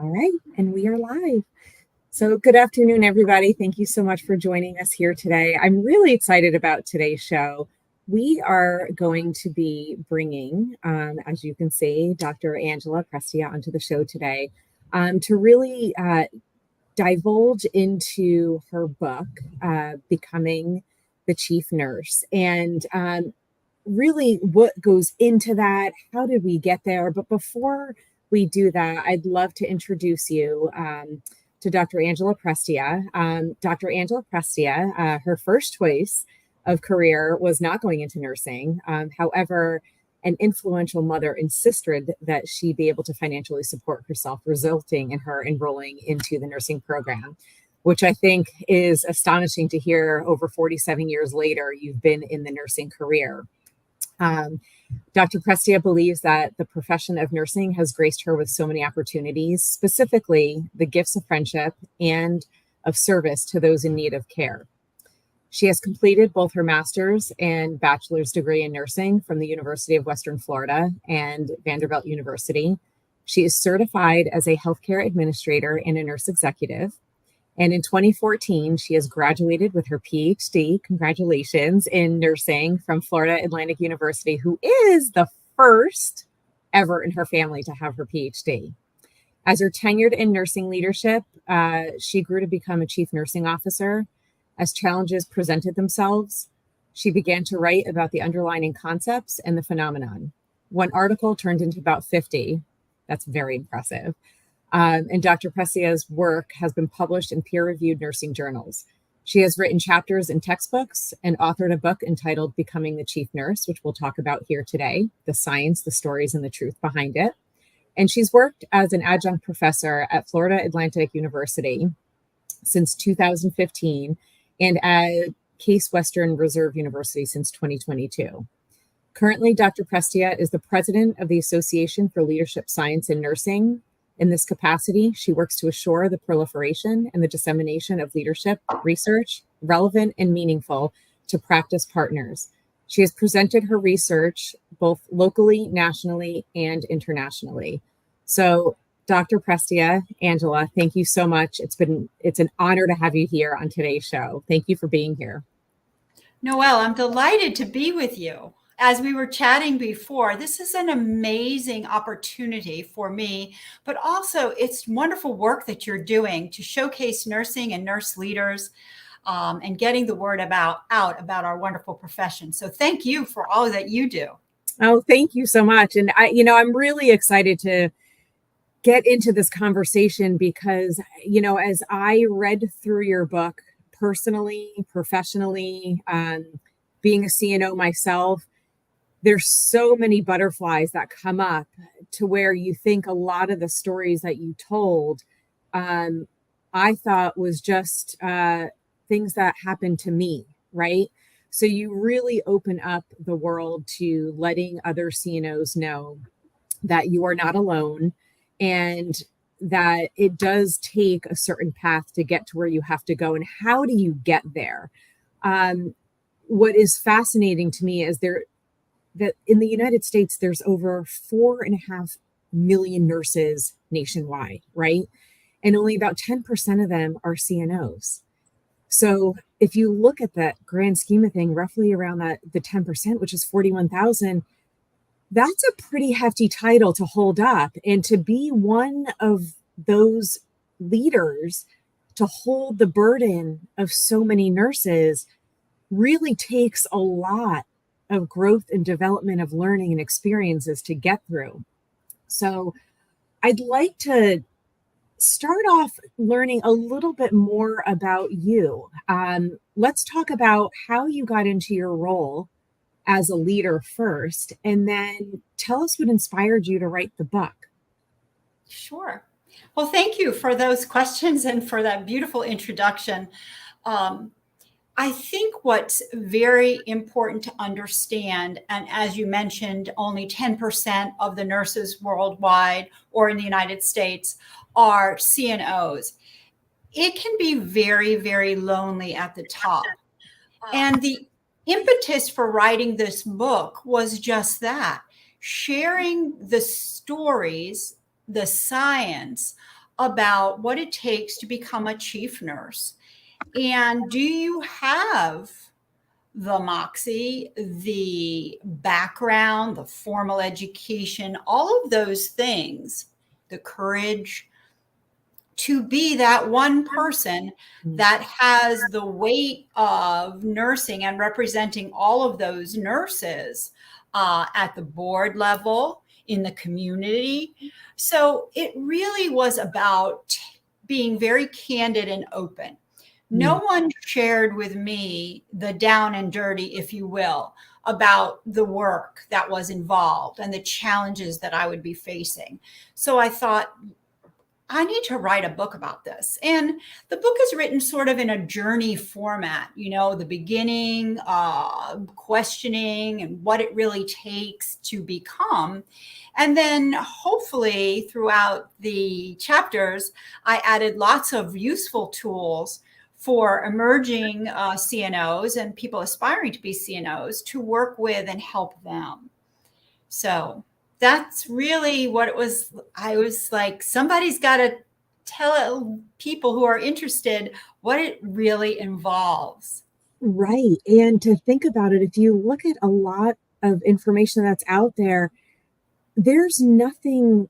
All right, and we are live. So, good afternoon, everybody. Thank you so much for joining us here today. I'm really excited about today's show. We are going to be bringing, as you can see, Dr. Angela Prestia onto the show today to really divulge into her book, Becoming the Chief Nurse, and really what goes into that. How did we get there? But before we do that, I'd love to introduce you to Dr. Angela Prestia. Dr. Angela Prestia, her first choice of career was not going into nursing. However, an influential mother insisted that she be able to financially support herself, resulting in her enrolling into the nursing program, which I think is astonishing to hear. Over 47 years later, you've been in the nursing career. Um, Dr. Prestia believes that the profession of nursing has graced her with so many opportunities, specifically the gifts of friendship and of service to those in need of care. She has completed both her master's and bachelor's degree in nursing from the University of Western Florida and Vanderbilt University. She is certified as a healthcare administrator and a nurse executive. And in 2014, she has graduated with her PhD, congratulations, in nursing from Florida Atlantic University, who is the first ever in her family to have her PhD. As her tenured in nursing leadership, she grew to become a chief nursing officer. As challenges presented themselves, she began to write about the underlying concepts and the phenomenon. One article turned into about 50. That's very impressive. And Dr. Prestia's work has been published in peer-reviewed nursing journals. She has written chapters in textbooks and authored a book entitled Becoming the Chief Nurse, which we'll talk about here today, the science, the stories, and the truth behind it. And she's worked as an adjunct professor at Florida Atlantic University since 2015 and at Case Western Reserve University since 2022. Currently, Dr. Prestia is the president of the Association for Leadership Science in Nursing. In this capacity, she works to assure the proliferation and the dissemination of leadership research, relevant and meaningful to practice partners. She has presented her research both locally, nationally, and internationally. So, Dr. Prestia, Angela, thank you so much. It's an honor to have you here on today's show. Thank you for being here. Noelle, I'm delighted to be with you. As we were chatting before, this is an amazing opportunity for me, but also it's wonderful work that you're doing to showcase nursing and nurse leaders and getting the word out about our wonderful profession. So thank you for all that you do. Oh, thank you so much. And I'm really excited to get into this conversation because, as I read through your book personally, professionally, being a CNO myself, there's so many butterflies that come up to where you think a lot of the stories that you told, I thought was just things that happened to me, right? So you really open up the world to letting other CNOs know that you are not alone and that it does take a certain path to get to where you have to go. And how do you get there? What is fascinating to me is that in the United States, there's over 4.5 million nurses nationwide, right? And only about 10% of them are CNOs. So if you look at that grand scheme of thing, roughly around the 10%, which is 41,000, that's a pretty hefty title to hold up. And to be one of those leaders, to hold the burden of so many nurses, really takes a lot of growth and development of learning and experiences to get through. So I'd like to start off learning a little bit more about you. Let's talk about how you got into your role as a leader first, and then tell us what inspired you to write the book. Sure. Well, thank you for those questions and for that beautiful introduction. I think what's very important to understand, and as you mentioned, only 10% of the nurses worldwide or in the United States are CNOs. It can be very, very lonely at the top. And the impetus for writing this book was just that, sharing the stories, the science about what it takes to become a chief nurse. And do you have the moxie, the background, the formal education, all of those things, the courage to be that one person that has the weight of nursing and representing all of those nurses at the board level, in the community. So it really was about being very candid and open. No one shared with me the down and dirty, if you will, about the work that was involved and the challenges that I would be facing. So I thought, I need to write a book about this. And the book is written sort of in a journey format, the beginning, questioning, and what it really takes to become. And then hopefully throughout the chapters, I added lots of useful tools for emerging CNOs and people aspiring to be CNOs to work with and help them. So that's really what it was. I was like, somebody's got to tell people who are interested what it really involves. Right. And to think about it, if you look at a lot of information that's out there, there's nothing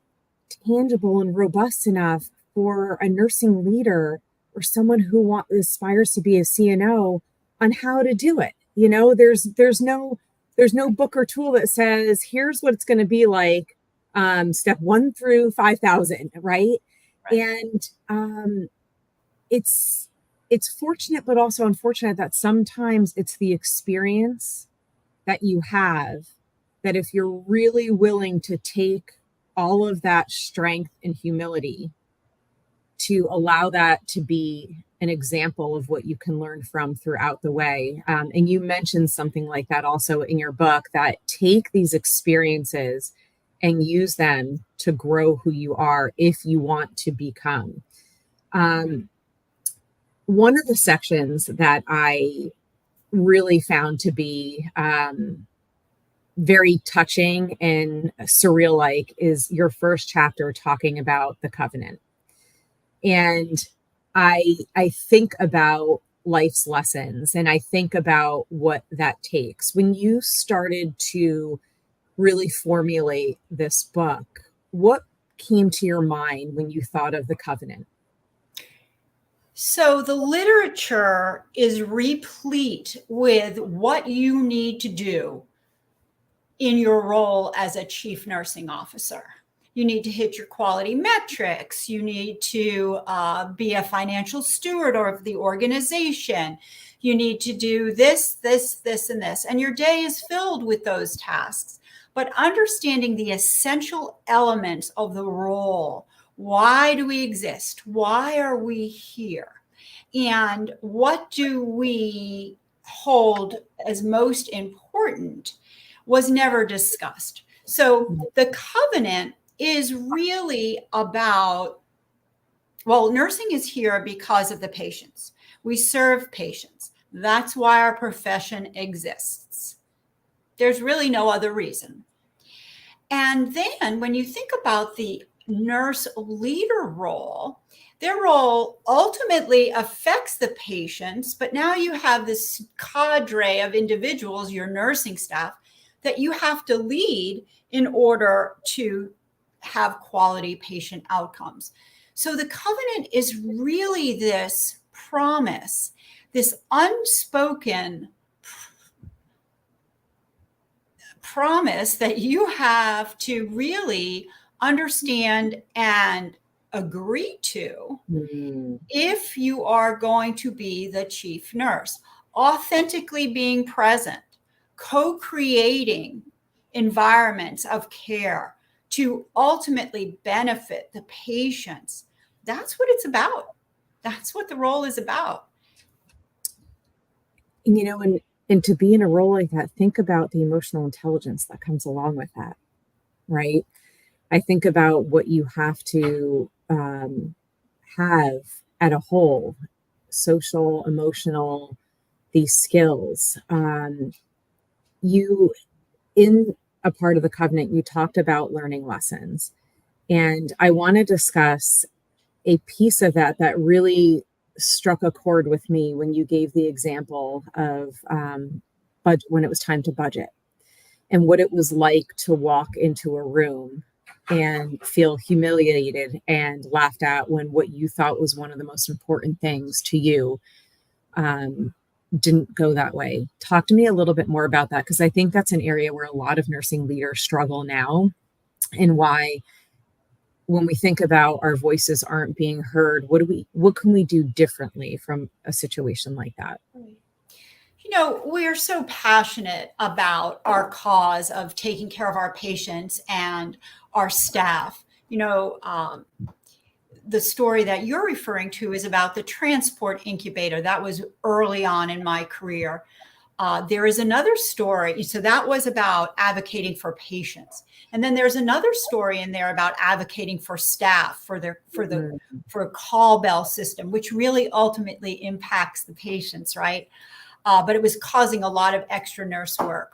tangible and robust enough for a nursing leader or someone who aspires to be a CNO on how to do it. There's no book or tool that says here's what it's going to be like, step 1 through 5,000, right? And it's fortunate but also unfortunate that sometimes it's the experience that you have that if you're really willing to take all of that strength and humility to allow that to be an example of what you can learn from throughout the way. And you mentioned something like that also in your book, that take these experiences and use them to grow who you are if you want to become. One of the sections that I really found to be very touching and surreal-like is your first chapter talking about the covenant. And I think about life's lessons and I think about what that takes. When you started to really formulate this book, what came to your mind when you thought of the covenant? So the literature is replete with what you need to do in your role as a chief nursing officer. You need to hit your quality metrics. You need to be a financial steward of the organization. You need to do this, this, this, and this. And your day is filled with those tasks. But understanding the essential elements of the role. Why do we exist? Why are we here? And what do we hold as most important was never discussed. So the covenant is really about, well, nursing is here because of the patients. We serve patients. That's why our profession exists. There's really no other reason. And then when you think about the nurse leader role, their role ultimately affects the patients, but now you have this cadre of individuals, your nursing staff, that you have to lead in order to have quality patient outcomes. So the covenant is really this promise, this unspoken promise that you have to really understand and agree to if you are going to be the chief nurse, authentically being present, co-creating environments of care to ultimately benefit the patients. That's what it's about. That's what the role is about. And to be in a role like that, think about the emotional intelligence that comes along with that, right? I think about what you have to have at a whole, social, emotional, these skills. You, in a part of the covenant, you talked about learning lessons. And I want to discuss a piece of that really struck a chord with me when you gave the example of when it was time to budget and what it was like to walk into a room and feel humiliated and laughed at when what you thought was one of the most important things to you um, didn't go that way. Talk to me a little bit more about that, because I think that's an area where a lot of nursing leaders struggle now, and why when we think about our voices aren't being heard, what can we do differently from a situation like that? We are so passionate about our cause of taking care of our patients and our staff. The story that you're referring to is about the transport incubator. That was early on in my career. There is another story. So that was about advocating for patients. And then there's another story in there about advocating for staff for a call bell system, which really ultimately impacts the patients, right? But it was causing a lot of extra nurse work.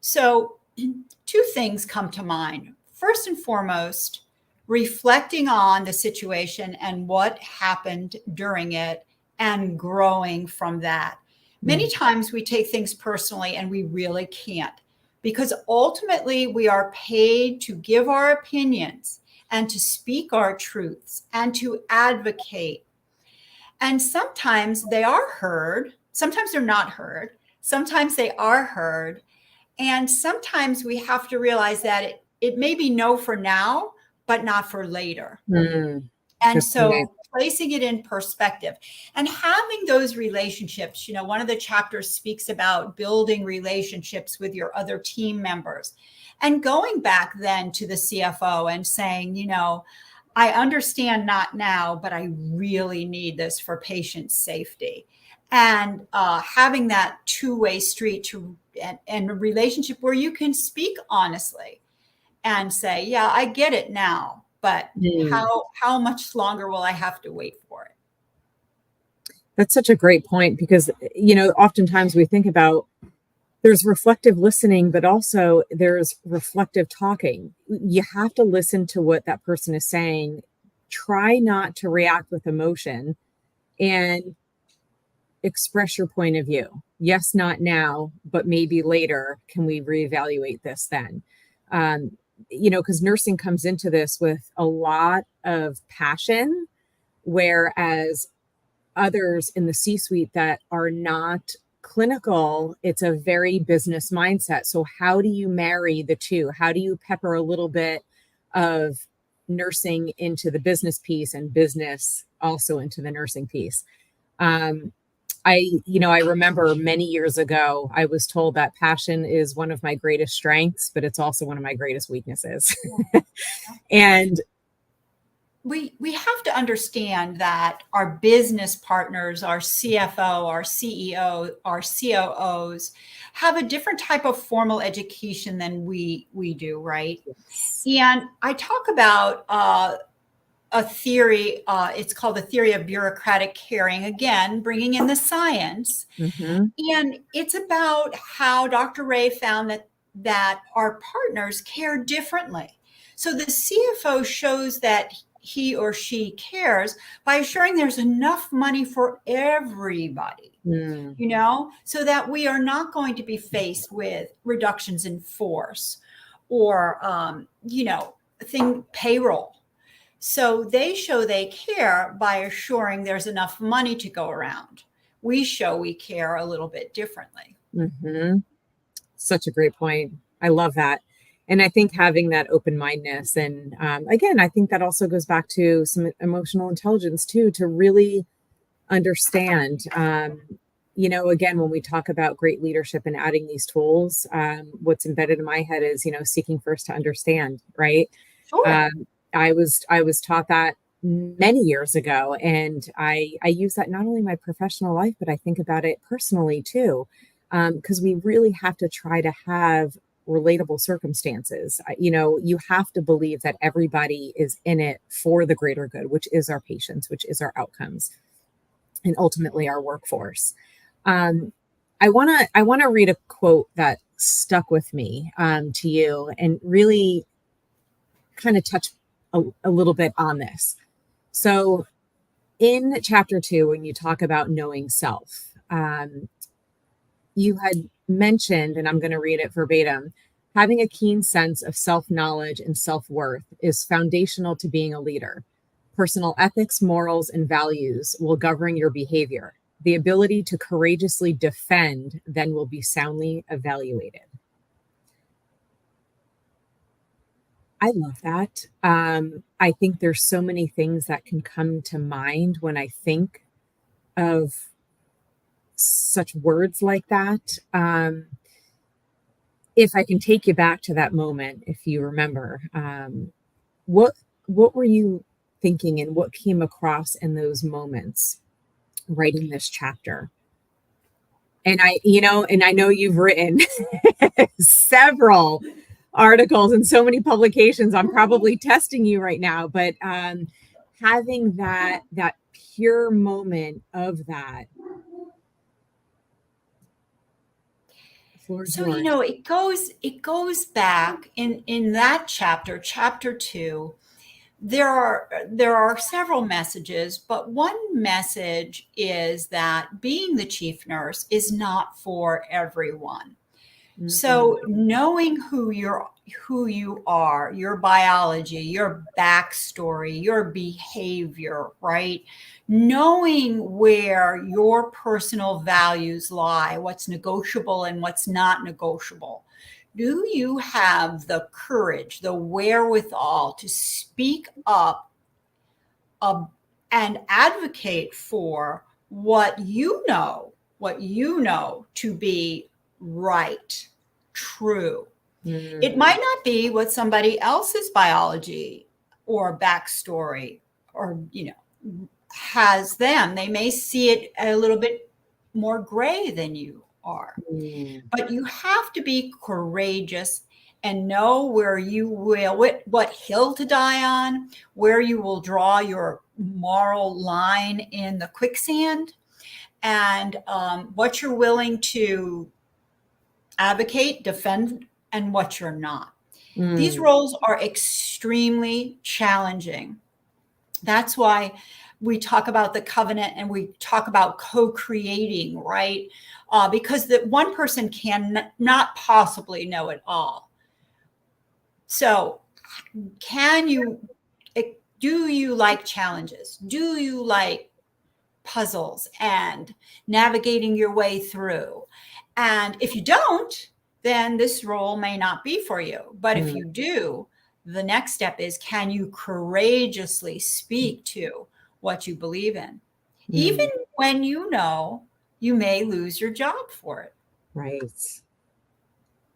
So two things come to mind. First and foremost, reflecting on the situation and what happened during it and growing from that. Many times we take things personally, and we really can't, because ultimately we are paid to give our opinions and to speak our truths and to advocate. And sometimes they are heard, sometimes they're not heard, sometimes they are heard. And sometimes we have to realize that it may be no for now, but not for later. And so placing it in perspective and having those relationships, one of the chapters speaks about building relationships with your other team members, and going back then to the CFO and saying, I understand not now, but I really need this for patient safety. And having that two-way street and a relationship where you can speak honestly and say, yeah, I get it now, but how much longer will I have to wait for it? That's such a great point, because, oftentimes we think about there's reflective listening, but also there's reflective talking. You have to listen to what that person is saying. Try not to react with emotion and express your point of view. Yes, not now, but maybe later. Can we reevaluate this then? Because nursing comes into this with a lot of passion, whereas others in the C-suite that are not clinical, it's a very business mindset. So how do you marry the two? How do you pepper a little bit of nursing into the business piece and business also into the nursing piece? I remember many years ago, I was told that passion is one of my greatest strengths, but it's also one of my greatest weaknesses. And we have to understand that our business partners, our CFO, our CEO, our COOs have a different type of formal education than we do, right? Yes. And I talk about a theory, it's called the theory of bureaucratic caring, again, bringing in the science. And it's about how Dr. Ray found that our partners care differently. So the CFO shows that he or she cares by assuring there's enough money for everybody, so that we are not going to be faced with reductions in force or, payroll. So they show they care by assuring there's enough money to go around. We show we care a little bit differently. Such a great point. I love that. And I think having that open-mindedness, and again, I think that also goes back to some emotional intelligence too, to really understand, again, when we talk about great leadership and adding these tools, what's embedded in my head is, seeking first to understand, right? Sure. I was taught that many years ago, and I use that not only in my professional life, but I think about it personally too, because we really have to try to have relatable circumstances. You have to believe that everybody is in it for the greater good, which is our patients, which is our outcomes, and ultimately our workforce. I want to read a quote that stuck with me to you, and really kind of touch a little bit on this. So in chapter 2, when you talk about knowing self, you had mentioned, and I'm going to read it verbatim, having a keen sense of self knowledge and self worth is foundational to being a leader. Personal ethics, morals, and values will govern your behavior. The ability to courageously defend then will be soundly evaluated. I love that. I think there's so many things that can come to mind when I think of such words like that. If I can take you back to that moment, if you remember, what what were you thinking and what came across in those moments writing this chapter? And I know you've written several articles and so many publications. I'm probably testing you right now, but having that pure moment of that. The floor is So, yours. it goes back in that chapter 2. There are several messages, but one message is that being the chief nurse is not for everyone. Mm, So knowing who you are, your biology, your backstory, your behavior, right? Knowing where your personal values lie, what's negotiable and what's not negotiable. Do you have the courage, the wherewithal to speak up, uh, and advocate for what you know to be right, true? It mm, might not be what somebody else's biology or backstory or has them. They may see it a little bit more gray than you are. mm, But you have to be courageous and know where you will, what hill to die on, where you will draw your moral line in the quicksand, and what you're willing to advocate, defend, and what you're not. These mm, roles are extremely challenging. That's why we talk about the covenant and we talk about co-creating, right? Because that one person can not possibly know it all. So, can you? Do you like challenges? Do you like puzzles and navigating your way through? And if you don't, then this role may not be for you. But if mm, you do, the next step is, can you courageously speak to what you believe in, even mm. when you know you may lose your job for it? Right.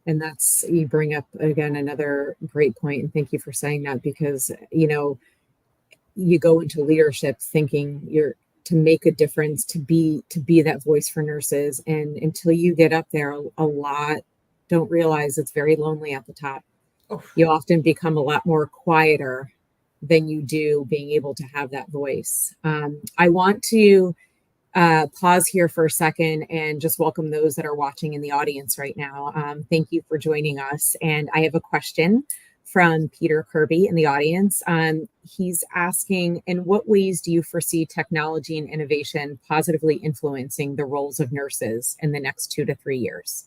And that's, you bring up again another great point, and thank you for saying that, because you go into leadership thinking you're to make a difference, to be that voice for nurses, and until you get up there, a lot don't realize it's very lonely at the top. Oh, You often become a lot more quieter than you do being able to have that voice. I want to pause here for a second and just welcome those that are watching in the audience right now. Thank you for joining us. And I have a question from Peter Kirby in the audience. He's asking, in what ways do you foresee technology and innovation positively influencing the roles of nurses in the next 2 to 3 years?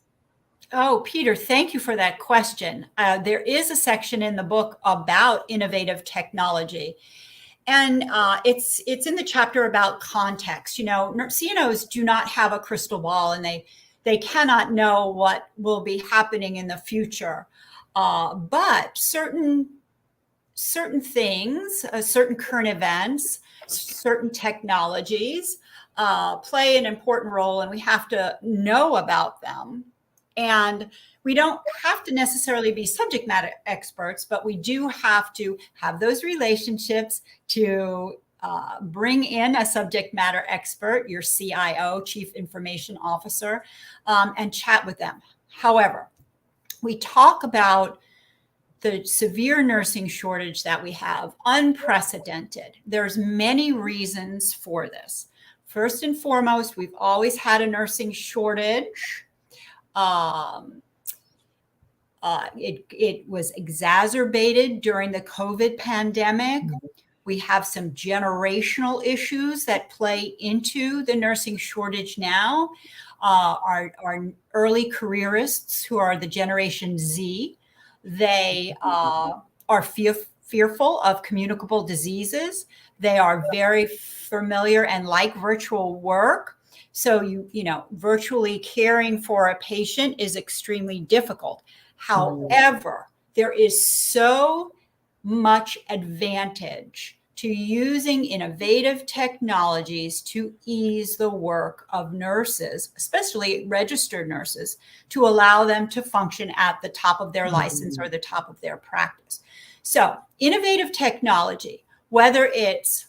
Oh, Peter, thank you for that question. There is a section in the book about innovative technology, and it's in the chapter about context. CNOs do not have a crystal ball, and they cannot know what will be happening in the future. But certain things, certain current events, certain technologies play an important role, and we have to know about them. And we don't have to necessarily be subject matter experts, but we do have to have those relationships to bring in a subject matter expert, your CIO, Chief Information Officer, and chat with them. However, we talk about the severe nursing shortage that we have, unprecedented. There's many reasons for this. First and foremost, we've always had a nursing shortage. Um, it was exacerbated during the COVID pandemic. We have some generational issues that play into the nursing shortage now. Our early careerists, who are the Generation Z, they are fearful of communicable diseases. They are very familiar and like virtual work. So virtually caring for a patient is extremely difficult. However, there is so much advantage to using innovative technologies to ease the work of nurses, especially registered nurses, to allow them to function at the top of their license or the top of their practice. So innovative technology, whether it's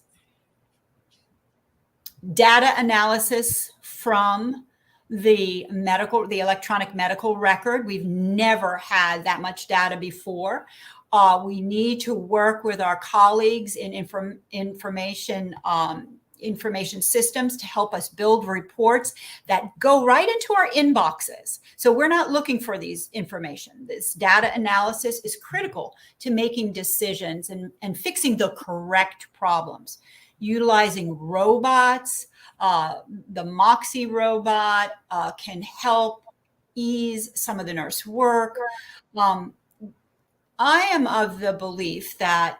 data analysis from the electronic medical record. We've never had that much data before. We need to work with our colleagues in information systems to help us build reports that go right into our inboxes. So we're not looking for these information. This data analysis is critical to making decisions and fixing the correct problems. Utilizing robots, the Moxie robot can help ease some of the nurse work. I am of the belief that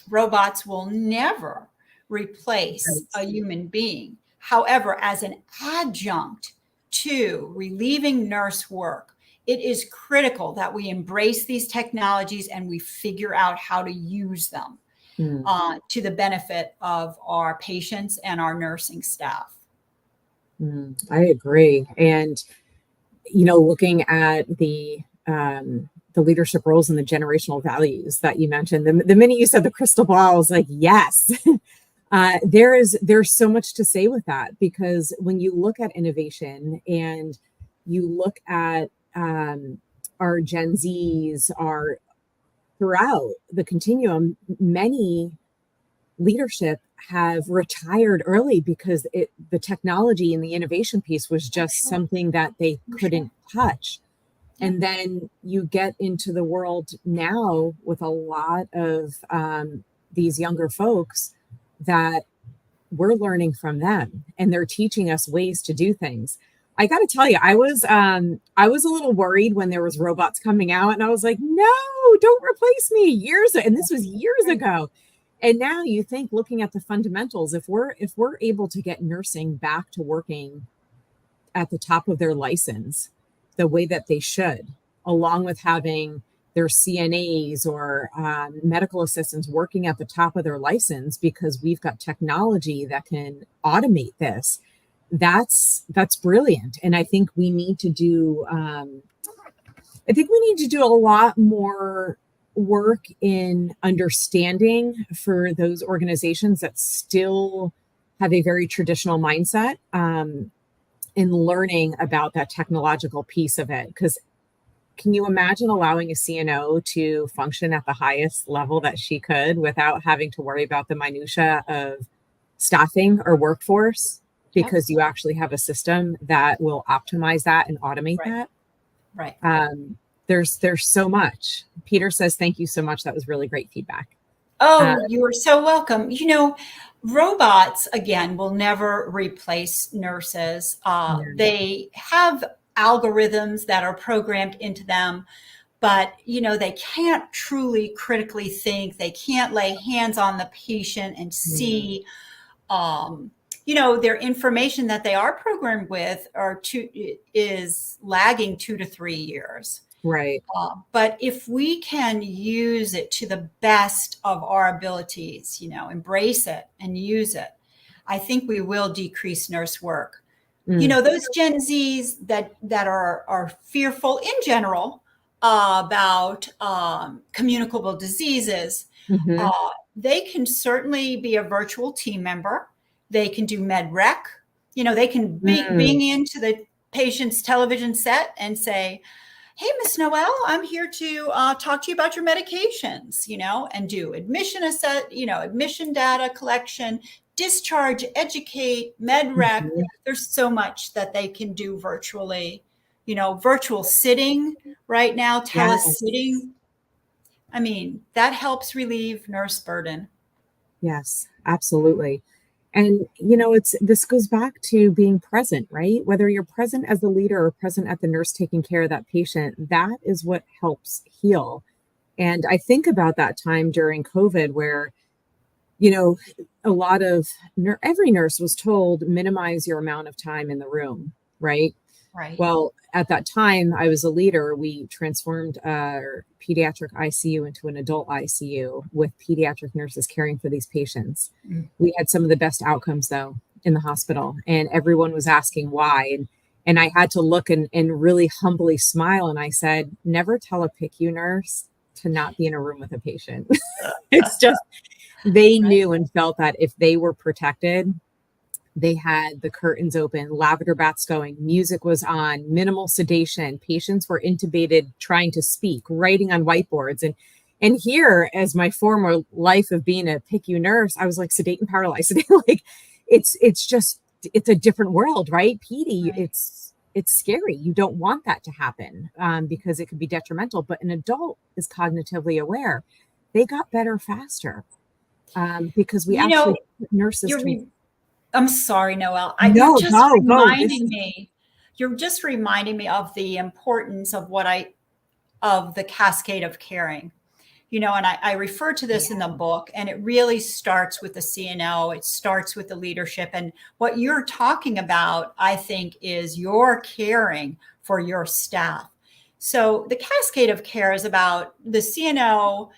robots will never replace a human being. However, as an adjunct to relieving nurse work, it is critical that we embrace these technologies and we figure out how to use them to the benefit of our patients and our nursing staff. I agree. And, looking at the leadership roles and the generational values that you mentioned, the minute you said the crystal ball, I was like, yes. There's so much to say with that, because when you look at innovation and you look at our Gen Zs, throughout the continuum, many leadership have retired early because the technology and the innovation piece was just something that they couldn't touch. And then you get into the world now with a lot of these younger folks that we're learning from them, and they're teaching us ways to do things. I got to tell you, I was a little worried when there was robots coming out, and I was like, no, don't replace me. And this was years ago. And now you think, looking at the fundamentals, if we're able to get nursing back to working at the top of their license the way that they should, along with having their CNAs or medical assistants working at the top of their license, because we've got technology that can automate this, that's brilliant. And I think we need to do a lot more work in understanding for those organizations that still have a very traditional mindset, in learning about that technological piece of it. Because can you imagine allowing a CNO to function at the highest level that she could without having to worry about the minutia of staffing or workforce? Because you actually have a system that will optimize that and automate that. Right. There's so much. Peter says, thank you so much. That was really great feedback. Oh, you are so welcome. Robots, again, will never replace nurses. They have algorithms that are programmed into them, but, they can't truly critically think. They can't lay hands on the patient and see, their information that they are programmed with is lagging 2 to 3 years. Right. But if we can use it to the best of our abilities, embrace it and use it, I think we will decrease nurse work. Those Gen Zs that are fearful in general about communicable diseases, they can certainly be a virtual team member. They can do med rec. They can bing into the patient's television set and say, hey, Miss Noel, I'm here to talk to you about your medications, and do admission data collection, discharge, educate, med rec. There's so much that they can do virtually, virtual sitting right now, telesitting. I mean, that helps relieve nurse burden. Yes, absolutely. And this goes back to being present, right? Whether you're present as the leader or present at the nurse taking care of that patient, that is what helps heal. And I think about that time during COVID where, you know, a lot of every nurse was told minimize your amount of time in the room, right? Right. Well, at that time, I was a leader. We transformed our pediatric ICU into an adult ICU with pediatric nurses caring for these patients. Mm. We had some of the best outcomes, though, in the hospital, and everyone was asking why. And I had to look and really humbly smile. And I said, never tell a PICU nurse to not be in a room with a patient. It's just, they Right. knew and felt that if they were protected, they had the curtains open, lavender bats going, music was on, minimal sedation. Patients were intubated, trying to speak, writing on whiteboards. And here, as my former life of being a PICU nurse, I was like sedate and paralyzed. Like it's a different world, right? PD, Right. it's scary. You don't want that to happen because it could be detrimental. But an adult is cognitively aware. They got better faster because we You know, actually put nurses you're to I'm sorry, Noelle. You're no, just go. This reminding is me. You're just reminding me of the importance of of the cascade of caring. And I refer to this in the yeah. book, and it really starts with the CNO. It starts with the leadership. And what you're talking about, I think, is your caring for your staff. So the cascade of care is about the CNO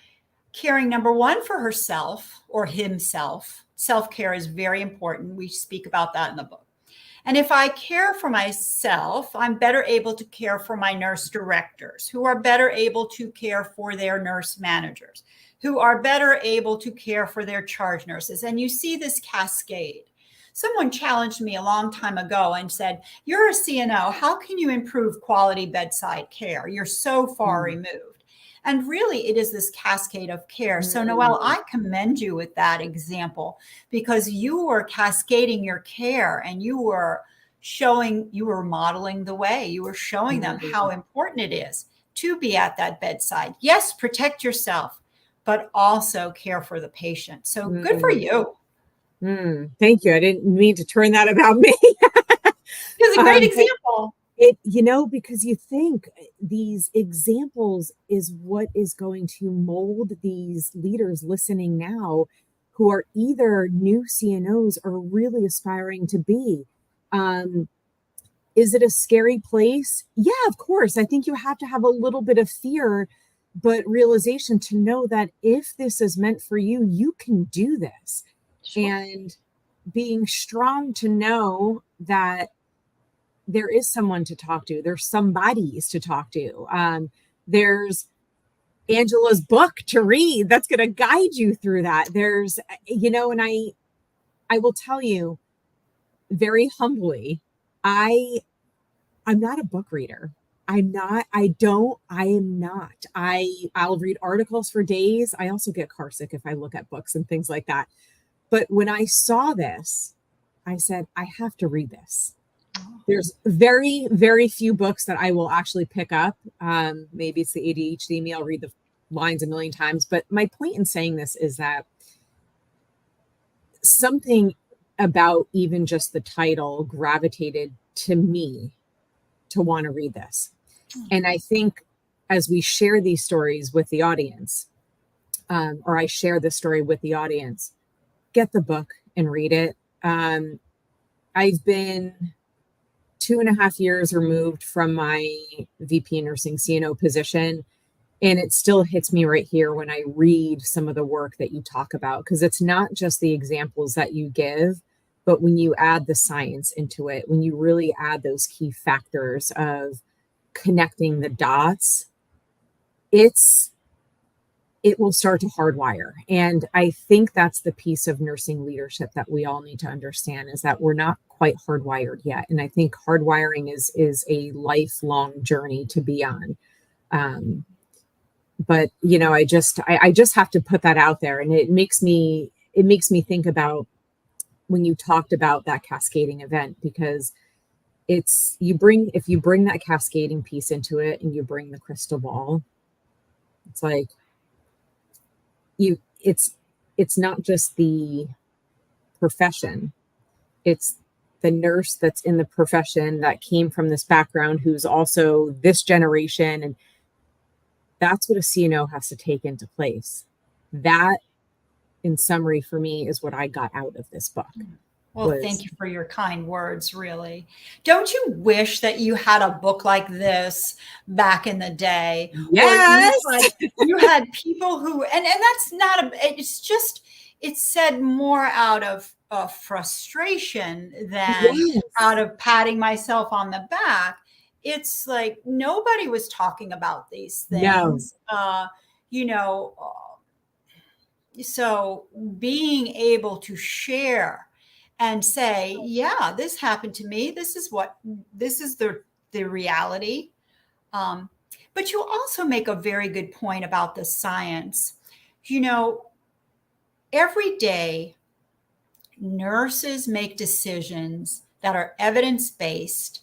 caring, number one, for herself or himself. Self care is very important. We speak about that in the book. And if I care for myself, I'm better able to care for my nurse directors, who are better able to care for their nurse managers, who are better able to care for their charge nurses. And you see this cascade. Someone challenged me a long time ago and said, "You're a CNO. How can you improve quality bedside care? You're so far Mm, removed." And really, it is this cascade of care. So, Noelle, mm, I commend you with that example, because you were cascading your care and you were modeling the way. You were showing them how mm, important it is to be at that bedside. Yes, protect yourself, but also care for the patient. So good for mm, you. Thank you. I didn't mean to turn that about me. It was a great But example. because you think these examples is what is going to mold these leaders listening now who are either new CNOs or really aspiring to be. Um, Is it a scary place? Yeah, of course. I think you have to have a little bit of fear, but realization to know that if this is meant for you, you can do this. Sure. And being strong to know that there is someone to talk to, there's somebodies to talk to. There's Angela's book to read that's going to guide you through that. And I will tell you very humbly, I I'm not a book reader. I am not. I'll read articles for days. I also get car sick if I look at books and things like that. But when I saw this, I said, I have to read this. There's very, very few books that I will actually pick up. Maybe it's the ADHD me. I'll read the lines a million times. But my point in saying this is that something about even just the title gravitated to me to want to read this. And I think as we share these stories with the audience, or I share this story with the audience, get the book and read it. I've been 2.5 years removed from my VP nursing CNO position, and it still hits me right here when I read some of the work that you talk about, because it's not just the examples that you give, but when you add the science into it, when you really add those key factors of connecting the dots, it's it will start to hardwire. And I think that's the piece of nursing leadership that we all need to understand, is that we're not quite hardwired yet. And I think hardwiring is a lifelong journey to be on. Um, but I just have to put that out there. And it makes me think about when you talked about that cascading event, because if you bring that cascading piece into it and you bring the crystal ball, it's like you it's it's not just the profession, it's the nurse that's in the profession that came from this background who's also this generation. And that's what a CNO has to take into place. That, in summary, for me, is what I got out of this book. Well, thank you for your kind words, really. Don't you wish that you had a book like this back in the day? Yes. Or you had people who, and that's not, it's just, it's said more out of frustration than Yes. out of patting myself on the back. It's like nobody was talking about these things. No. You know, so being able to share and say, yeah, this happened to me. This is the reality. But you also make a very good point about the science. You know, every day, nurses make decisions that are evidence-based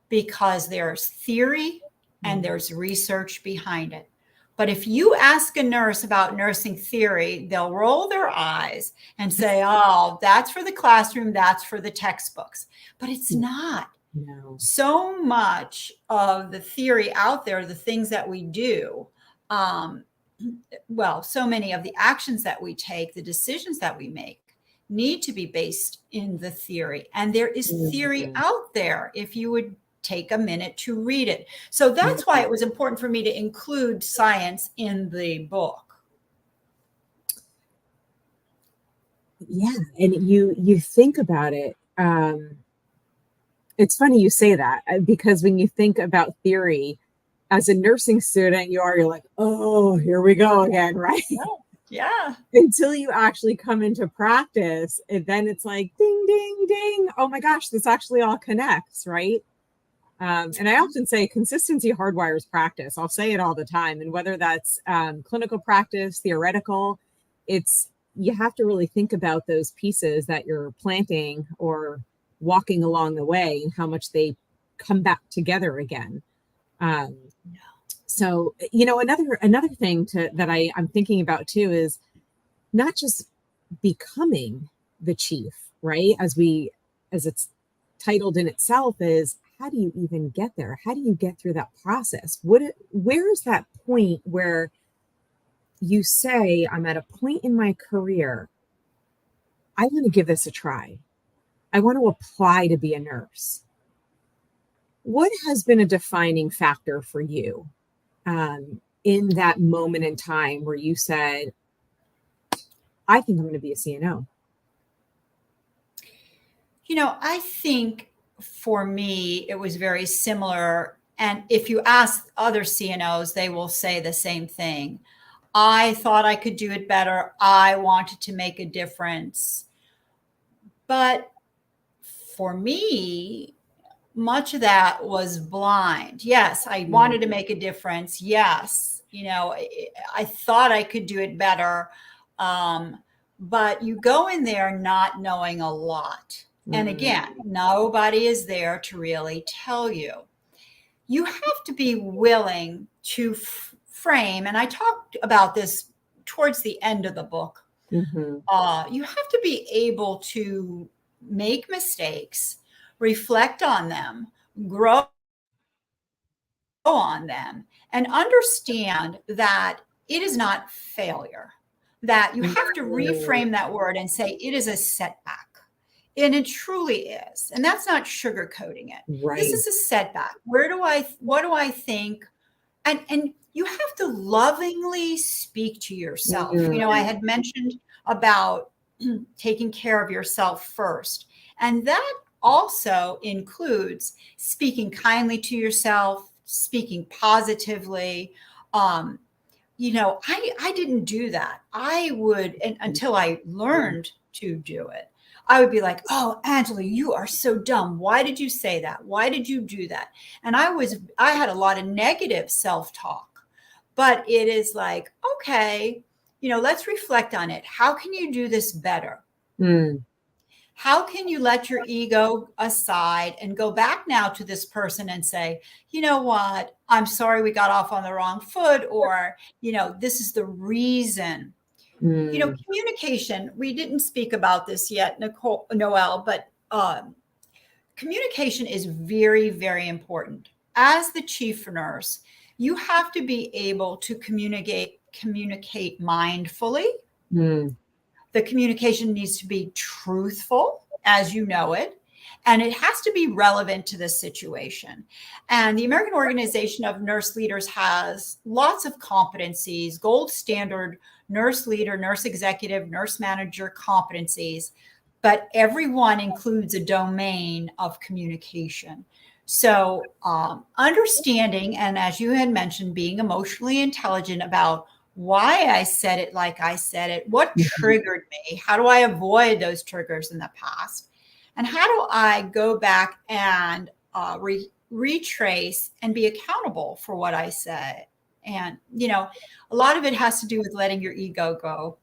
because there's theory and there's research behind it. But if you ask a nurse about nursing theory, they'll roll their eyes and say, oh, that's for the classroom, that's for the textbooks. But it's not. No. So much of the theory out there, the things that we do, so many of the actions that we take, the decisions that we make, need to be based in the theory. And there is theory out there if you would take a minute to read it. So that's why it was important for me to include science in the book. Yeah. And you think about it. It's funny you say that, because when you think about theory as a nursing student, you're like, oh, here we go again, right? Yeah. Until you actually come into practice, and then it's like, ding, ding, ding. Oh my gosh, this actually all connects, right? And I often say consistency hardwires practice. I'll say it all the time. And whether that's clinical practice, theoretical, you have to really think about those pieces that you're planting or walking along the way and how much they come back together again. So, another thing that I'm thinking about too is not just becoming the chief, right? As it's titled in itself, is how do you even get there? How do you get through that process? Where is that point where you say, I'm at a point in my career, I want to give this a try. I want to apply to be a nurse. What has been a defining factor for you in that moment in time where you said, I think I'm going to be a CNO? I think for me, it was very similar. And if you ask other CNOs, they will say the same thing. I thought I could do it better. I wanted to make a difference. But for me, much of that was blind. Yes, I wanted to make a difference. Yes, I thought I could do it better. But you go in there not knowing a lot. And again, nobody is there to really tell you. You have to be willing to frame, and I talked about this towards the end of the book. You have to be able to make mistakes, reflect on them, grow on them, and understand that it is not failure, that you have to reframe that word and say it is a setback. And it truly is. And that's not sugarcoating it. Right. This is a setback. What do I think? And you have to lovingly speak to yourself. I had mentioned about taking care of yourself first. And that also includes speaking kindly to yourself, speaking positively. I didn't do that. I would, until I learned to do it, I would be like, oh, Angela, you are so dumb. Why did you say that? Why did you do that? And I had a lot of negative self-talk, but it is like, okay, let's reflect on it. How can you do this better? How can you let your ego aside and go back now to this person and say, you know what? I'm sorry we got off on the wrong foot, or, this is the reason. Mm, Communication, we didn't speak about this yet, Noel, but communication is very, very important. As the chief nurse, you have to be able to communicate mindfully. mm, The communication needs to be truthful, as you know it, and it has to be relevant to the situation. And the American Organization of Nurse Leaders has lots of competencies, gold standard nurse leader, nurse executive, nurse manager competencies, but everyone includes a domain of communication. So, understanding, and as you had mentioned, being emotionally intelligent about why I said it like I said it, what mhm. triggered me, how do I avoid those triggers in the past, and how do I go back and retrace and be accountable for what I said. And, a lot of it has to do with letting your ego go.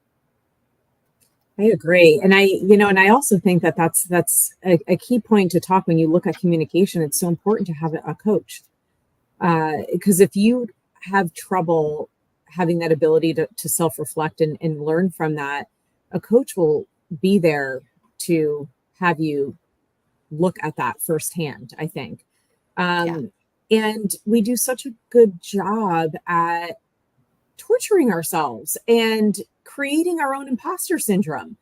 I agree. And I also think that that's a key point to talk when you look at communication. It's so important to have a coach. Because if you have trouble having that ability to self-reflect and learn from that, a coach will be there to have you look at that firsthand, I think. Yeah. Um, and we do such a good job at torturing ourselves and creating our own imposter syndrome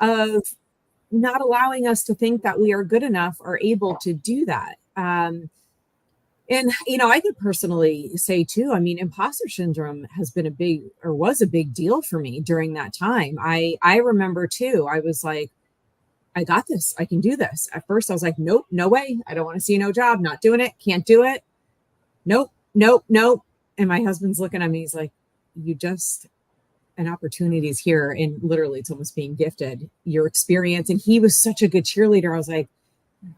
of not allowing us to think that we are good enough or able to do that. And I could personally say too, I mean, imposter syndrome has been a big or was a big deal for me during that time. I remember too, I was like, I got this. I can do this. At first I was like, nope, no way. I don't want to see no job, not doing it, can't do it. Nope, nope, nope. And my husband's looking at me, he's like, you just an opportunity is here, and literally it's almost being gifted your experience. And he was such a good cheerleader. I was like,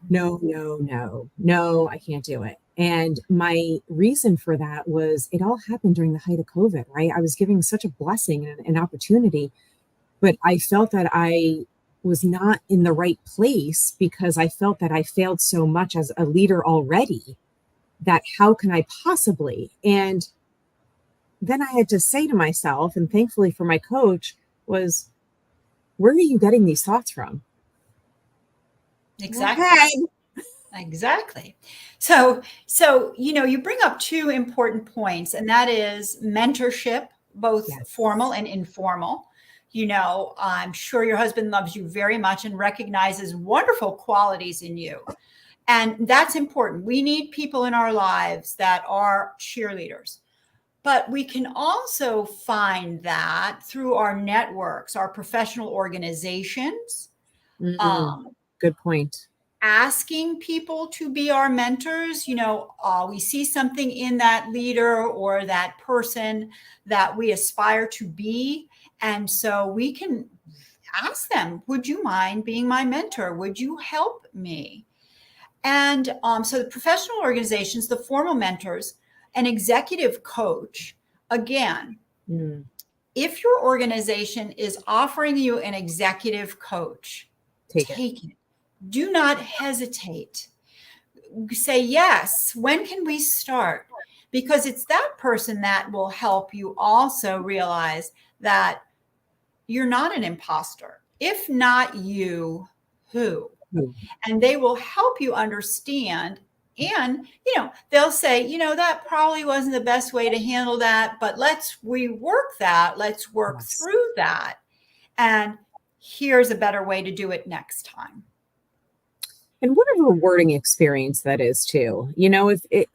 no, no, no, no, I can't do it. And my reason for that was it all happened during the height of COVID, right? I was giving such a blessing and an opportunity, but I felt that I was not in the right place because I felt that I failed so much as a leader already, that how can I possibly? And then I had to say to myself, and thankfully for my coach, was, where are you getting these thoughts from? Exactly. Okay. Exactly. So you bring up two important points, and that is mentorship, both Yes. formal and informal. I'm sure your husband loves you very much and recognizes wonderful qualities in you. And that's important. We need people in our lives that are cheerleaders. But we can also find that through our networks, our professional organizations, Mm, um, good point. asking people to be our mentors. We see something in that leader or that person that we aspire to be. And so we can ask them, would you mind being my mentor? Would you help me? And so the professional organizations, the formal mentors, an executive coach, again, Mm, if your organization is offering you an executive coach, take it. take it. Do not hesitate. Say yes. When can we start? Because it's that person that will help you also realize that you're not an imposter. If not you, who? Mm, And they will help you understand. And, they'll say, that probably wasn't the best way to handle that, but let's rework that. Let's work yes. through that. And here's a better way to do it next time. And what a rewarding experience that is too. If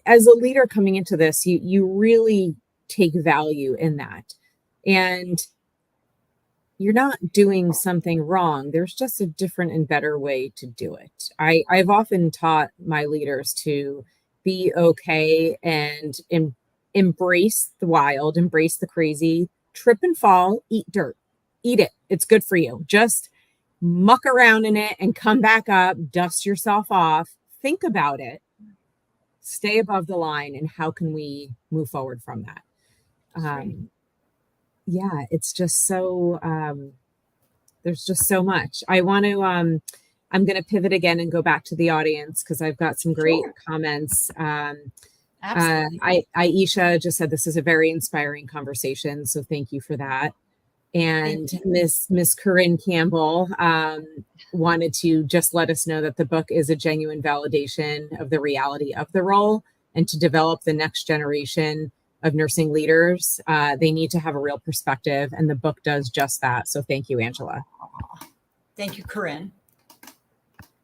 as a leader coming into this, you really take value in that. And you're not doing something wrong. There's just a different and better way to do it. I've often taught my leaders to be okay and embrace the wild, embrace the crazy, trip and fall, eat dirt, eat it. It's good for you. Just muck around in it and come back up, dust yourself off, think about it, stay above the line, and how can we move forward from that? That's right. Yeah, it's just so there's just so much. I'm going to pivot again and go back to the audience because I've got some great Sure. comments. Absolutely. Aisha just said this is a very inspiring conversation, so thank you for that. Thank And you. Miss Corinne Campbell wanted to just let us know that the book is a genuine validation of the reality of the role, and to develop the next generation of nursing leaders, they need to have a real perspective, and the book does just that. So thank you, Angela. Thank you, Corinne.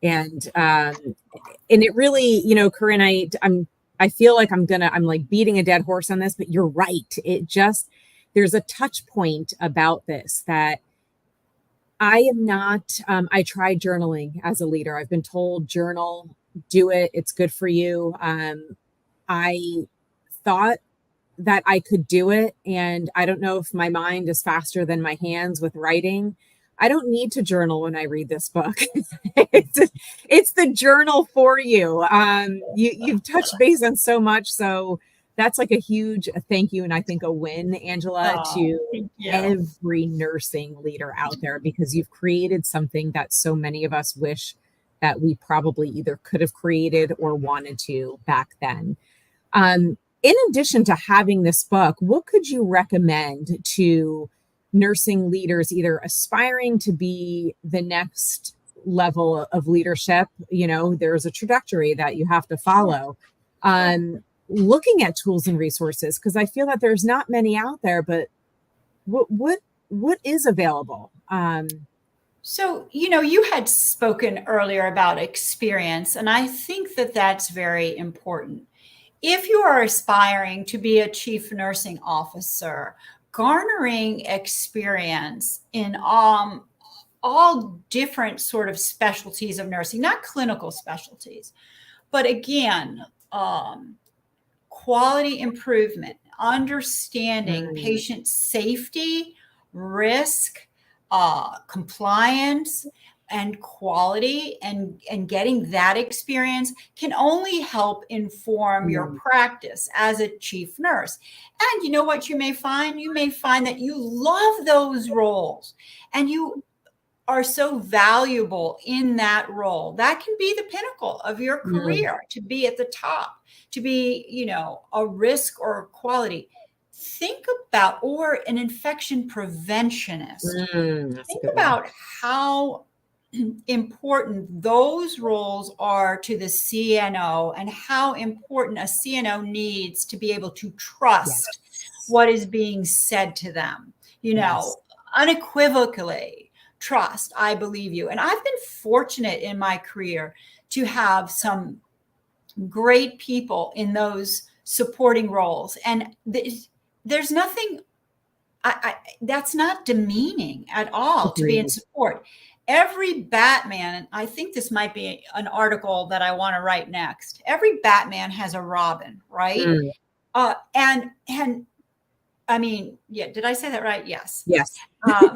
And it really, Corinne, I feel like I'm like beating a dead horse on this, but you're right. There's a touch point about this that I am not, I tried journaling as a leader. I've been told journal, do it. It's good for you. I thought that I could do it. And I don't know if my mind is faster than my hands with writing. I don't need to journal when I read this book. it's the journal for you. You've touched base on so much. So that's like a huge thank you. And I think a win, Angela, Oh, to thank you. every nursing leader out there, because you've created something that so many of us wish that we probably either could have created or wanted to back then. In addition to having this book, what could you recommend to nursing leaders either aspiring to be the next level of leadership? There's a trajectory that you have to Sure, follow. sure. Looking at tools and resources, because I feel that there's not many out there, but what is available? So, you had spoken earlier about experience, and I think that that's very important. If you are aspiring to be a chief nursing officer, garnering experience in all different sort of specialties of nursing, not clinical specialties, but again, quality improvement, understanding Mm, patient safety, risk, compliance, and quality, and getting that experience can only help inform your mm, practice as a chief nurse. And you know what you may find? You may find that you love those roles and you are so valuable in that role. That can be the pinnacle of your mm, career, to be at the top, to be, a risk or quality. Think about, or an infection preventionist. that's a Think good one. about how important those roles are to the CNO, and how important a CNO needs to be able to trust Yes. what is being said to them, Yes. unequivocally trust, I believe you. And I've been fortunate in my career to have some great people in those supporting roles. And there's nothing that's not demeaning at all to be in Agreed. support. Every Batman, and I think this might be an article that I want to write next. Every Batman has a Robin, right? Mm, And I mean, yeah, did I say that right? Yes. yes. Um,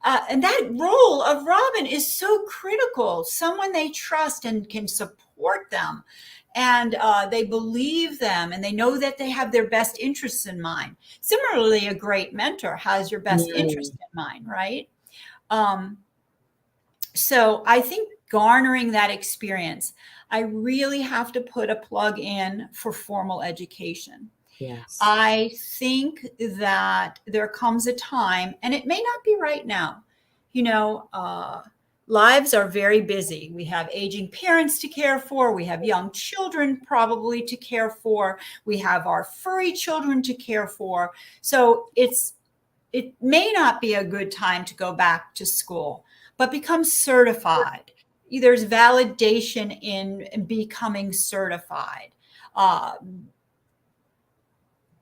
and that role of Robin is so critical. Someone they trust and can support them, and they believe them, and they know that they have their best interests in mind. Similarly, a great mentor has your best interest Mm, in mind, right? Um, so I think garnering that experience, I really have to put a plug in for formal education. yes. I think that there comes a time, and it may not be right now. You know, lives are very busy. We have aging parents to care for. We have young children probably to care for. We have our furry children to care for. So it may not be a good time to go back to school, but become certified. There's validation in becoming certified. Uh,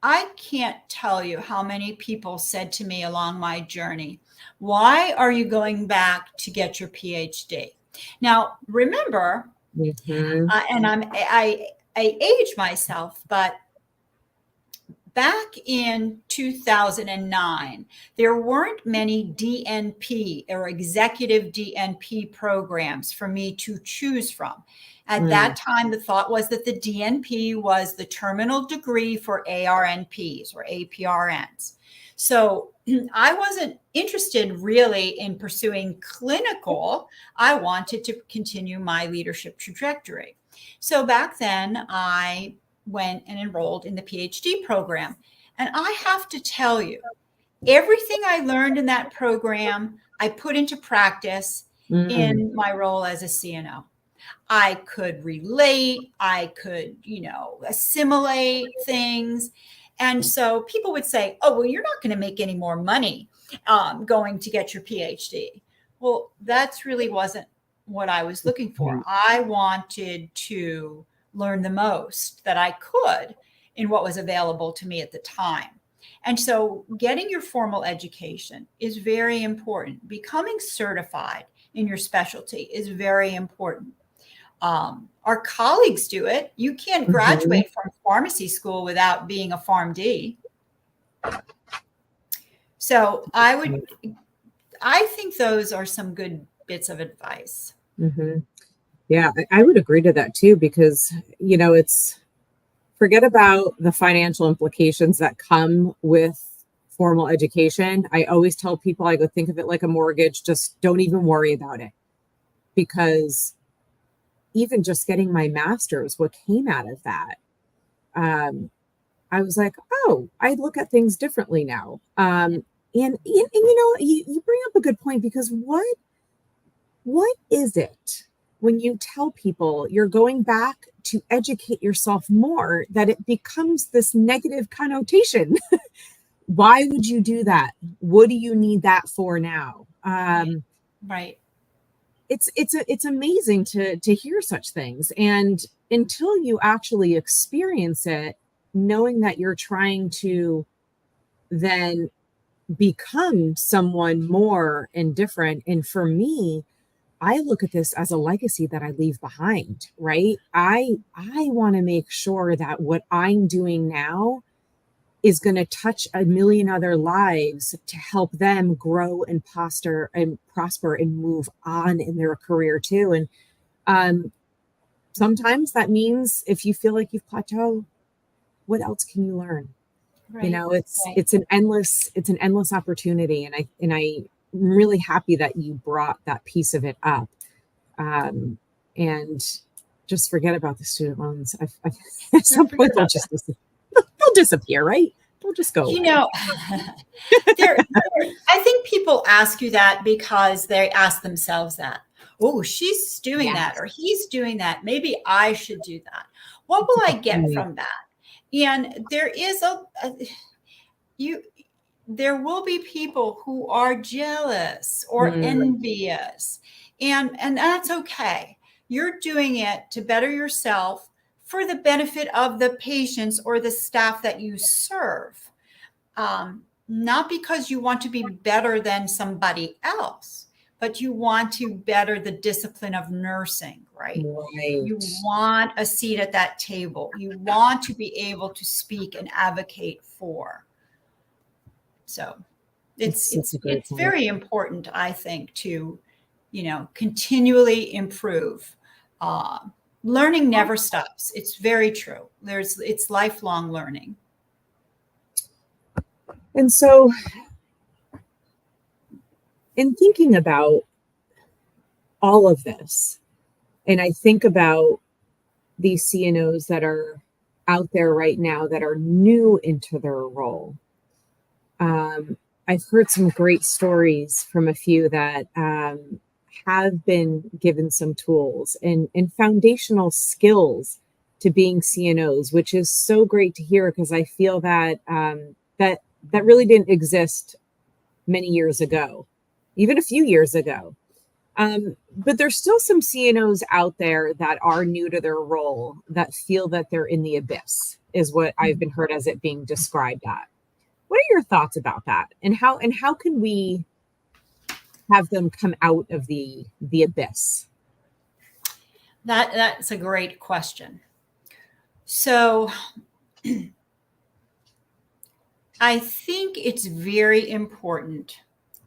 I can't tell you how many people said to me along my journey, "Why are you going back to get your PhD?" Now, remember, Hmm. and I age myself, but back in 2009, there weren't many DNP or executive DNP programs for me to choose from. At Mm, that time, the thought was that the DNP was the terminal degree for ARNPs or APRNs. So I wasn't interested really in pursuing clinical. I wanted to continue my leadership trajectory. So back then, I went and enrolled in the PhD program. And I have to tell you, Everything I learned in that program, I put into practice Mm. in my role as a CNO. I could relate, I could, assimilate things. And so people would say, oh, well, you're not going to make any more money going to get your PhD. Well, that's really wasn't what I was looking for. I wanted to learn the most that I could in what was available to me at the time. And so getting your formal education is very important. Becoming certified in your specialty is very important. Our colleagues do it. You can't Mhm. graduate from pharmacy school without being a PharmD. So I think those are some good bits of advice. Mhm. Yeah, I would agree to that too, because, it's forget about the financial implications that come with formal education. I always tell people, I go, think of it like a mortgage, just don't even worry about it. Because even just getting my master's, what came out of that, um, I was like, oh, I look at things differently now. You bring up a good point, because what is it when you tell people you're going back to educate yourself more that it becomes this negative connotation? Why would you do that? What do you need that for now? Right. Right. It's amazing to hear such things, and until you actually experience it, knowing that you're trying to then become someone more and different. And for me, I look at this as a legacy that I leave behind, right? I want to make sure that what I'm doing now is going to touch a million other lives to help them grow and prosper and move on in their career too. And um, sometimes that means if you feel like you've plateaued, what else can you learn? Right. Right. It's an endless opportunity, and I'm really happy that you brought that piece of it up. And just forget about the student loans. At some Forget point about that. they'll disappear, right? They'll just go You away. know, I think people ask you that because they ask themselves that. Oh, she's doing that, Yes. or he's doing that. Maybe I should do that. What That's will a I good get point. from that? And there is you there will be people who are jealous or Mm, envious, and that's okay. You're doing it to better yourself for the benefit of the patients or the staff that you serve, not because you want to be better than somebody else, but you want to better the discipline of nursing, right? You right. want a seat at that table. You want to be able to speak and advocate for. So That's it's such it's a great it's point. very important, I think, to continually improve. Uh, Learning never stops. It's very true. It's lifelong learning. And so, in thinking about all of this, and I think about these CNOs that are out there right now that are new into their role. Um, I've heard some great stories from a few that have been given some tools and foundational skills to being CNOs, which is so great to hear, because I feel that that really didn't exist many years ago, even a few years ago. But there's still some CNOs out there that are new to their role that feel that they're in the abyss, is what I've been heard as it being described at. What are your thoughts about that? And how can we have them come out of the abyss? That's a great question. So I think it's very important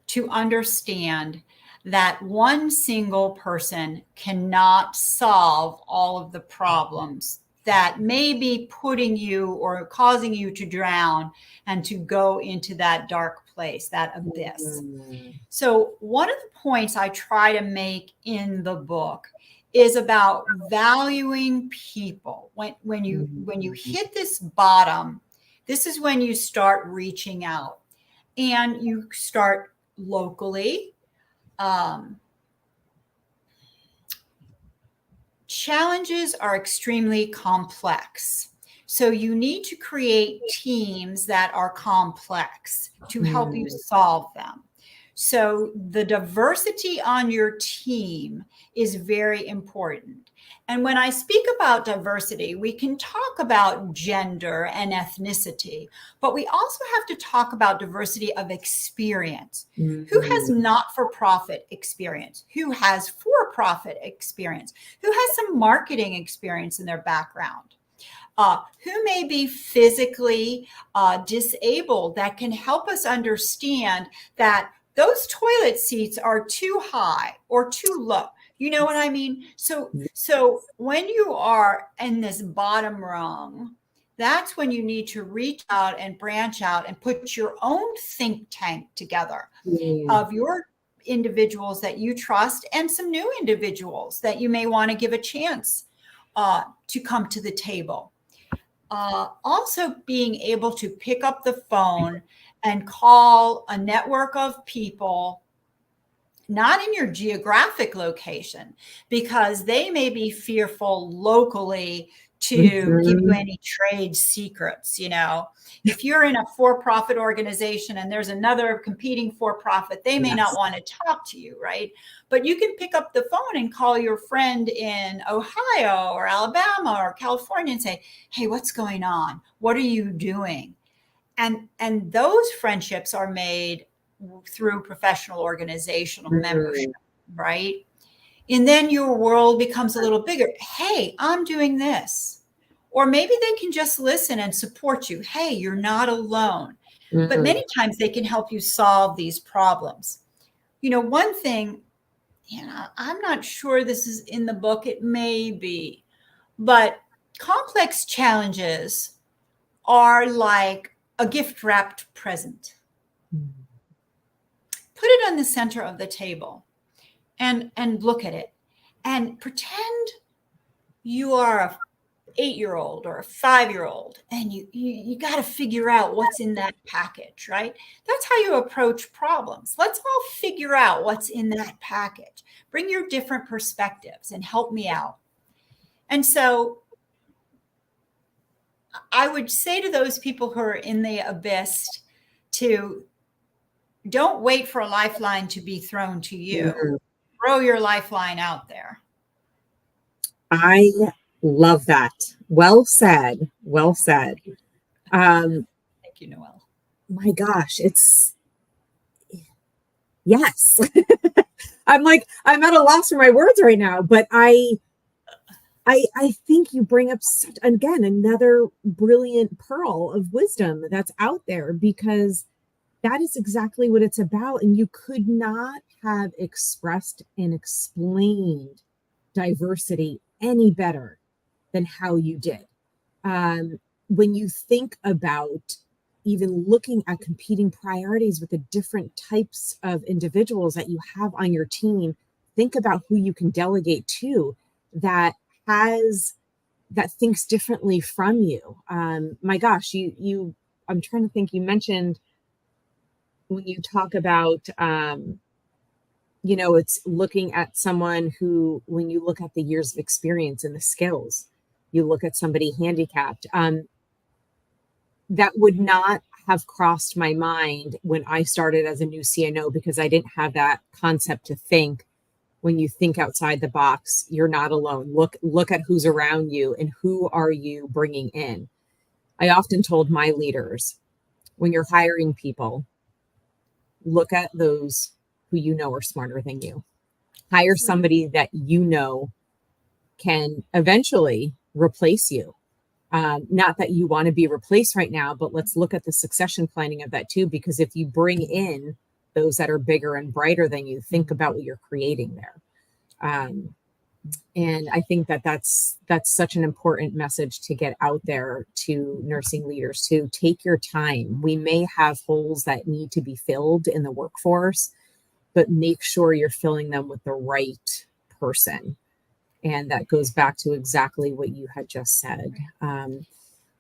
to understand that one single person cannot solve all of the problems that may be putting you or causing you to drown and to go into that dark place, that abyss. Mm, So, one of the points I try to make in the book is about valuing people. When you mm, hit this bottom, this is when you start reaching out. and you start locally. Challenges are extremely complex. So you need to create teams that are complex to help you solve them. So the diversity on your team is very important. And when I speak about diversity, we can talk about gender and ethnicity, but we also have to talk about diversity of experience. Who has not-for-profit experience? Who has for-profit experience? Who has some marketing experience in their background? Who may be physically disabled that can help us understand that those toilet seats are too high or too low. You know what I mean? So when you are in this bottom rung, that's when you need to reach out and branch out and put your own think tank together of your individuals that you trust and some new individuals that you may want to give a chance to come to the table. Also being able to pick up the phone and call a network of people, not in your geographic location, because they may be fearful locally to give you any trade secrets. You know, if you're in a for-profit organization and there's another competing for-profit, they may not want to talk to you, right? But you can pick up the phone and call your friend in Ohio or Alabama or California and say, hey, what's going on? What are you doing? And those friendships are made through professional organizational membership, right? And then your world becomes a little bigger. Hey, I'm doing this. Or maybe they can just listen and support you. Hey, you're not alone. But many times they can help you solve these problems. You know, one thing, you know, I'm not sure this is in the book. It may be. But complex challenges are like a gift wrapped present. Put it on the center of the table and look at it and pretend you are a 8-year-old or a 5-year-old and you got to figure out what's in that package, right? That's how you approach problems. Let's all figure out what's in that package. Bring your different perspectives and help me out. And so I would say to those people who are in the abyss to don't wait for a lifeline to be thrown to you. Throw your lifeline out there. I love that. Well said. Well said. Thank you, Noelle. My gosh, it's yes. I'm at a loss for my words right now, but I think you bring up again another brilliant pearl of wisdom that's out there, because that is exactly what it's about. And you could not have expressed and explained diversity any better than how you did. When you think about even looking at competing priorities with the different types of individuals that you have on your team, think about who you can delegate to that thinks differently from you. My gosh, I'm trying to think, you mentioned when you talk about, it's looking at someone who, when you look at the years of experience and the skills, you look at somebody handicapped, that would not have crossed my mind when I started as a new CNO, because I didn't have that concept to think. When you think outside the box, you're not alone. Look at who's around you and who are you bringing in. I often told my leaders, when you're hiring people, look at those who you know are smarter than you. Hire somebody that you know can eventually replace you. Not that you want to be replaced right now, but let's look at the succession planning of that too, because if you bring in those that are bigger and brighter than you, think about what you're creating there. And I think that's such an important message to get out there to nursing leaders, to take your time. We may have holes that need to be filled in the workforce, but make sure you're filling them with the right person. And that goes back to exactly what you had just said.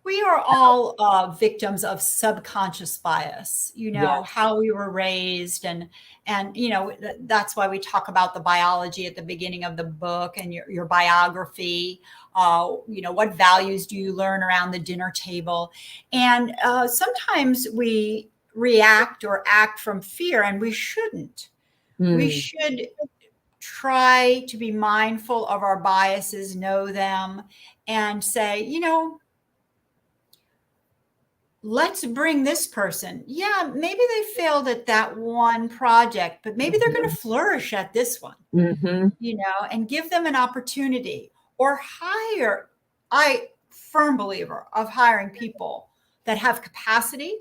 We are all victims of subconscious bias, Yes. how we were raised, and that's why we talk about the biology at the beginning of the book and your biography. What values do you learn around the dinner table? And sometimes we react or act from fear, and we shouldn't. We Mm, should try to be mindful of our biases, know them, and say, let's bring this person. Yeah, maybe they failed at that one project, but maybe they're going to mhm, flourish at this one, mhm, and give them an opportunity or hire. I firm believer of hiring people that have capacity,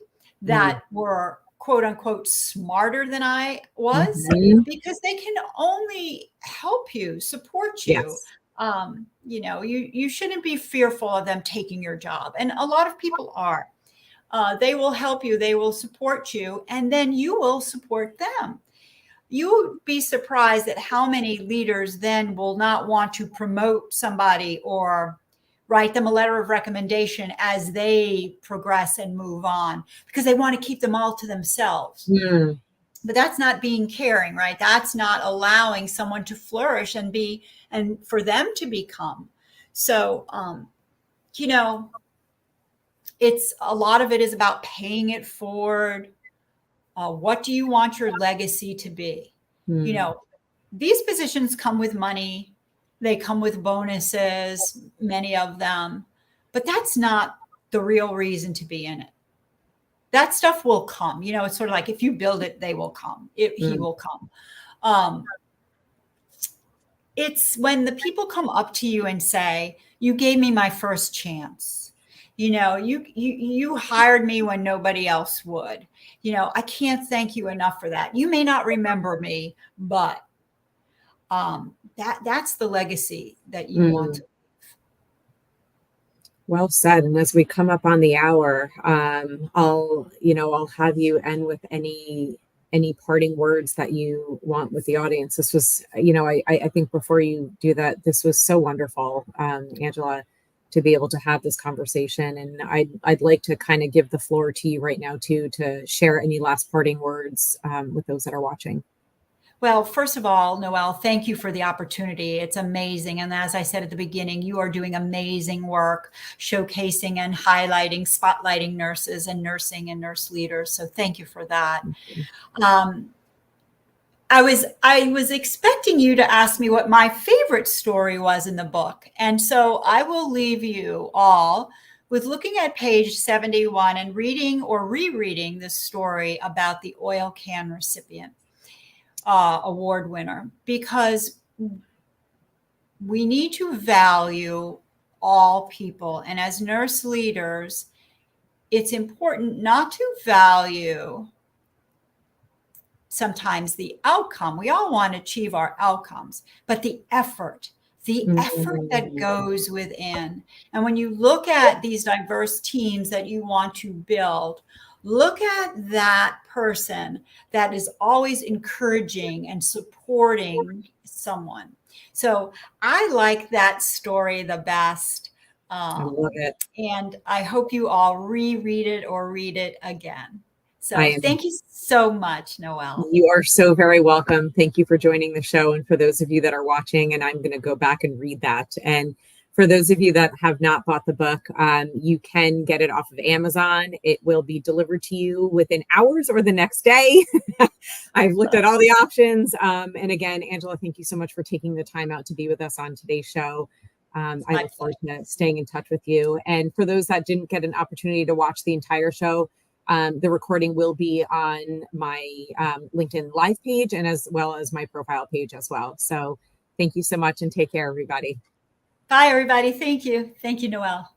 mm, that were quote unquote smarter than I was, mhm. because they can only help you, support you. Yes. You shouldn't be fearful of them taking your job. And a lot of people are. They will help you, they will support you, and then you will support them. You would be surprised at how many leaders then will not want to promote somebody or write them a letter of recommendation as they progress and move on, because they want to keep them all to themselves. Mm, But that's not being caring, right? That's not allowing someone to flourish and for them to become. So, you know, it's a lot of it is about paying it forward. What do you want your legacy to be? You mm, know, these positions come with money, they come with bonuses, many of them, but that's not the real reason to be in it. That stuff will come. It's sort of like if you build it, they will come. He mm, will come. Um, it's when the people come up to you and say, "You gave me my first chance. You hired me when nobody else would. I can't thank you enough for that. You may not remember me, but that's the legacy that you want mm. to." Well said. And as we come up on the hour, I'll have you end with any parting words that you want with the audience. This was, I think before you do that, this was so wonderful, Angela, to be able to have this conversation. And I'd like to kind of give the floor to you right now too, to share any last parting words with those that are watching. Well, first of all, Noelle, thank you for the opportunity. It's amazing. And as I said at the beginning, you are doing amazing work showcasing and highlighting, spotlighting nurses and nursing and nurse leaders. So thank you for that. Um, I was expecting you to ask me what my favorite story was in the book. And so I will leave you all with looking at page 71 and reading or rereading this story about the oil can recipient. Award winner, because we need to value all people. And as nurse leaders, it's important not to value sometimes the outcome. We all want to achieve our outcomes, but the effort that Mm, goes within. And when you look at these diverse teams that you want to build, look at that person that is always encouraging and supporting someone. So I like that story the best. I love it. And I hope you all reread it or read it again. I So am thank you so much, Noelle. You are so very welcome. Thank you for joining the show. And for those of you that are watching, and I'm going to go back and read that. And for those of you that have not bought the book, you can get it off of Amazon. It will be delivered to you within hours or the next day. I've looked at all the options. And again, Angela, thank you so much for taking the time out to be with us on today's show. I My look forward pleasure. to staying in touch with you. And for those that didn't get an opportunity to watch the entire show, the recording will be on my LinkedIn live page and as well as my profile page as well. So thank you so much and take care, everybody. Bye, everybody. Thank you. Thank you, Noelle.